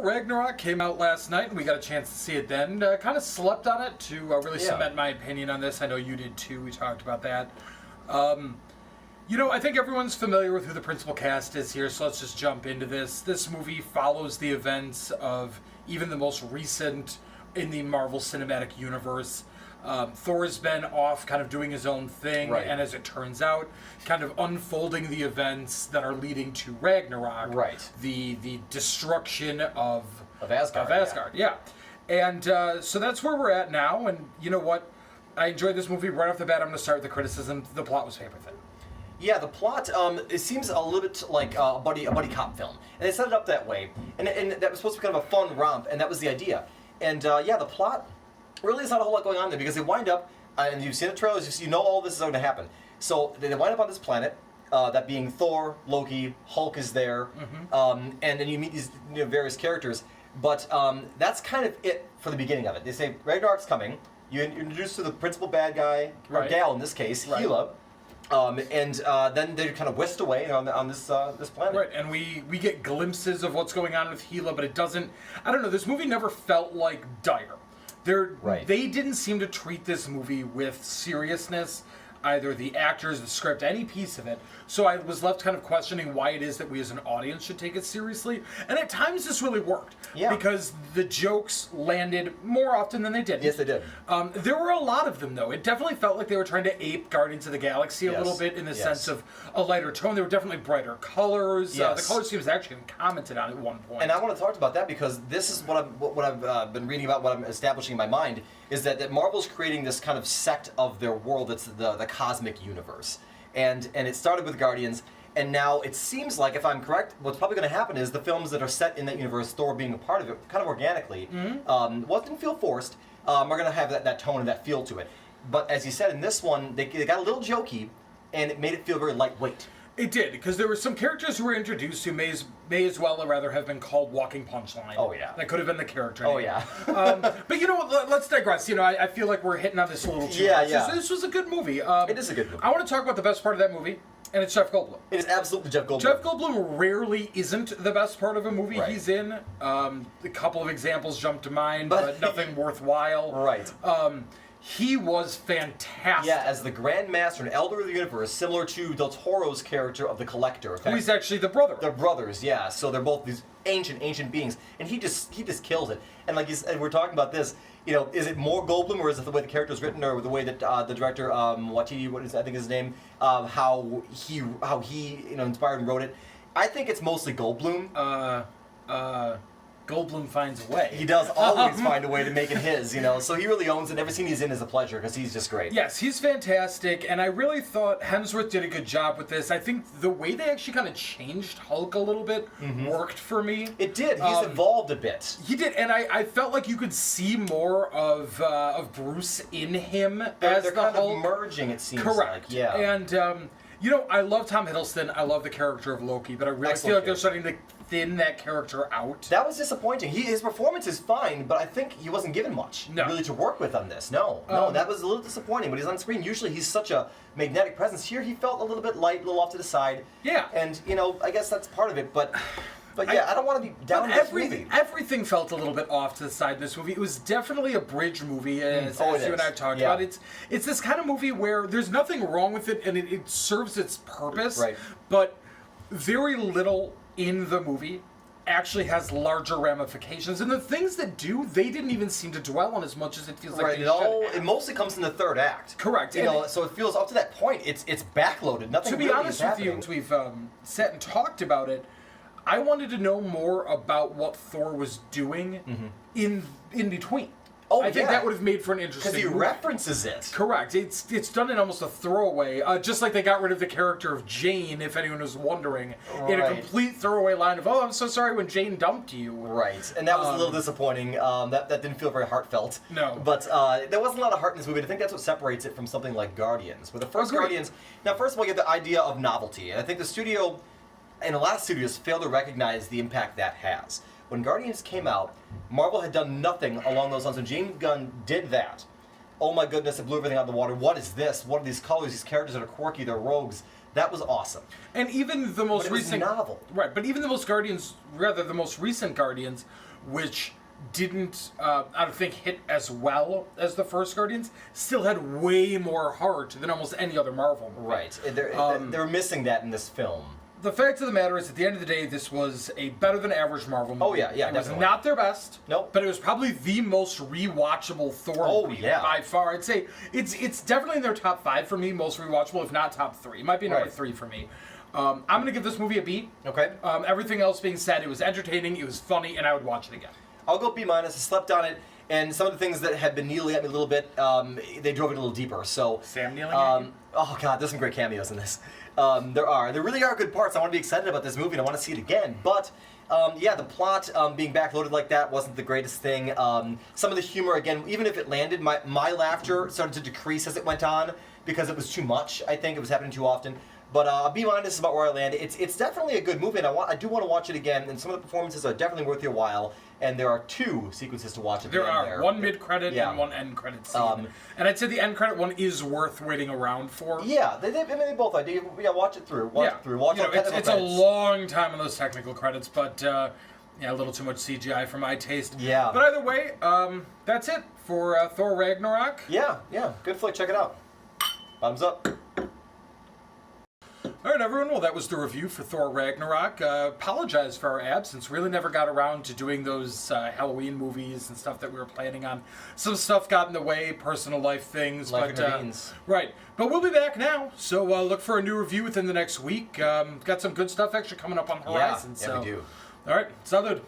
Thor Ragnarok came out last night, and we got a chance to see it then. Kind of slept on it to really cement my opinion on this. I know you did too. We talked about that. I think everyone's familiar with who the principal cast is here, so let's just jump into this. This movie follows the events of even the most recent in the Marvel Cinematic Universe. Thor's been off kind of doing his own thing, and as it turns out, kind of unfolding the events that are leading to Ragnarok. Right. The destruction of Asgard. And so that's where we're at now, and you know what? I enjoyed this movie. Right off the bat, I'm going to start with the criticism. The plot was paper thin. Yeah, the plot, it seems a little bit like a buddy cop film. And they set it up that way. And that was supposed to be kind of a fun romp, and that was the idea. And the plot really is not a whole lot going on there, because they wind up, and you've seen the trailers, you know all this is going to happen. So they wind up on this planet, that being Thor, Loki, Hulk is there, and then you meet these various characters. But that's kind of it for the beginning of it. They say Ragnarok's coming. You're introduced to the principal bad guy, or gal in this case, Hela. And then they're kind of whisked away on this planet. Right, and we get glimpses of what's going on with Hela, but it doesn't... I don't know, this movie never felt like dire. They didn't seem to treat this movie with seriousness, either the actors, the script, any piece of it. So I was left kind of questioning why it is that we as an audience should take it seriously. And at times this really worked. Yeah. Because the jokes landed more often than they did. Yes, they did. There were a lot of them, though. It definitely felt like they were trying to ape Guardians of the Galaxy a little bit in the sense of a lighter tone. There were definitely brighter colors. The color scheme was actually commented on at one point. And I want to talk about that because this is what I've been reading about, what I'm establishing in my mind, is that Marvel's creating this kind of sect of their world that's the cosmic universe. And it started with Guardians, and now it seems like, if I'm correct, what's probably going to happen is the films that are set in that universe, Thor being a part of it, kind of organically, didn't feel forced, are going to have that tone and that feel to it. But as you said, in this one, they got a little jokey, and it made it feel very lightweight. It did, because there were some characters who were introduced who may as well rather have been called Walking Punchline. Oh, yeah. That could have been the character name. Oh, yeah. But let's digress. I feel like we're hitting on this a little too much. This was a good movie. It is a good movie. I want to talk about the best part of that movie, and it's Jeff Goldblum. It is absolutely Jeff Goldblum. Jeff Goldblum rarely isn't the best part of a movie he's in. A couple of examples jump to mind, but nothing worthwhile. Right. He was fantastic. Yeah, as the Grand Master and Elder of the Universe, similar to Del Toro's character of the Collector. Who he's actually the brother. They're brothers, yeah. So they're both these ancient beings, and he just kills it. And like we're talking about this, is it more Goldblum, or is it the way the character is written, or the way that the director Watiti, I think his name, how he inspired and wrote it? I think it's mostly Goldblum. Goldblum finds a way. He does always find a way to make it his, So he really owns it. Every scene he's in is a pleasure because he's just great. Yes, he's fantastic, and I really thought Hemsworth did a good job with this. I think the way they actually kind of changed Hulk a little bit worked for me. It did. He's evolved a bit. He did, and I felt like you could see more of Bruce in him they're the kind Hulk. of merging, it seems Correct. like. Yeah. And I love Tom Hiddleston. I love the character of Loki, but I really feel like they're starting to thin that character out. That was disappointing. His performance is fine, but I think he wasn't given much really to work with on this. No, that was a little disappointing. When he's on screen, usually he's such a magnetic presence. Here, he felt a little bit light, a little off to the side. Yeah. And I guess that's part of it. But yeah, I don't want to be down on this movie. Everything felt a little bit off to the side in this movie. It was definitely a bridge movie, as you and I have talked about. It's this kind of movie where there's nothing wrong with it, and it serves its purpose. Right. But very little in the movie actually has larger ramifications, and the things that do, they didn't even seem to dwell on as much as it feels like they should. It mostly comes in the third act. Correct. So it feels up to that point, it's backloaded. Nothing. To be honest with you, we've sat and talked about it. I wanted to know more about what Thor was doing in between. I think that would have made for an interesting movie. Because he references it. Correct. It's done in almost a throwaway, just like they got rid of the character of Jane, if anyone was wondering, in a complete throwaway line of, "Oh, I'm so sorry when Jane dumped you." Right, and that was a little disappointing. That didn't feel very heartfelt. No. But there wasn't a lot of heart in this movie, and I think that's what separates it from something like Guardians. Where the first Guardians, now first of all, you have the idea of novelty, and I think the studio, and a lot of studios, fail to recognize the impact that has. When Guardians came out, Marvel had done nothing along those lines. When James Gunn did that, oh my goodness, it blew everything out of the water. What is this? What are these colors? These characters that are quirky, they're rogues. That was awesome. And even the most recent novel. Right, but even the most recent Guardians which didn't, I don't think, hit as well as the first Guardians, still had way more heart than almost any other Marvel movie. Right. They're missing that in this film. The fact of the matter is, at the end of the day, this was a better than average Marvel movie. Oh, yeah, It was definitely. not their best. Nope. But it was probably the most rewatchable Thor movie by far. I'd say it's definitely in their top 5 for me, most rewatchable, if not top 3. It might be number 3 for me. I'm going to give this movie a B. Okay. Everything else being said, it was entertaining, it was funny, and I would watch it again. I'll go B-. I slept on it, and some of the things that had been needling at me a little bit, they drove it a little deeper. So Sam kneeling at you? Oh god, there's some great cameos in this. There really are good parts. I want to be excited about this movie, and I want to see it again. But the plot being backloaded like that wasn't the greatest thing. Some of the humor, again, even if it landed, my laughter started to decrease as it went on because it was too much. I think it was happening too often. But B- is about where I land. It's definitely a good movie, and I do want to watch it again. And some of the performances are definitely worth your while. And there are 2 sequences to watch at the end there. One mid-credit and one end-credit scene. And I'd say the end-credit one is worth waiting around for. Yeah, they both. Watch it through. Watch it through. Watch all technical it's credits. a long time on those technical credits, but a little too much CGI for my taste. Yeah. But either way, that's it for Thor Ragnarok. Yeah. Good flick. Check it out. Thumbs up. All right, everyone. Well, that was the review for Thor Ragnarok. Apologize for our absence. Really never got around to doing those Halloween movies and stuff that we were planning on. Some stuff got in the way, personal life things. Life intervenes. Right. But we'll be back now, so look for a new review within the next week. Got some good stuff actually coming up on the horizon. Yeah, we do. All right, salud.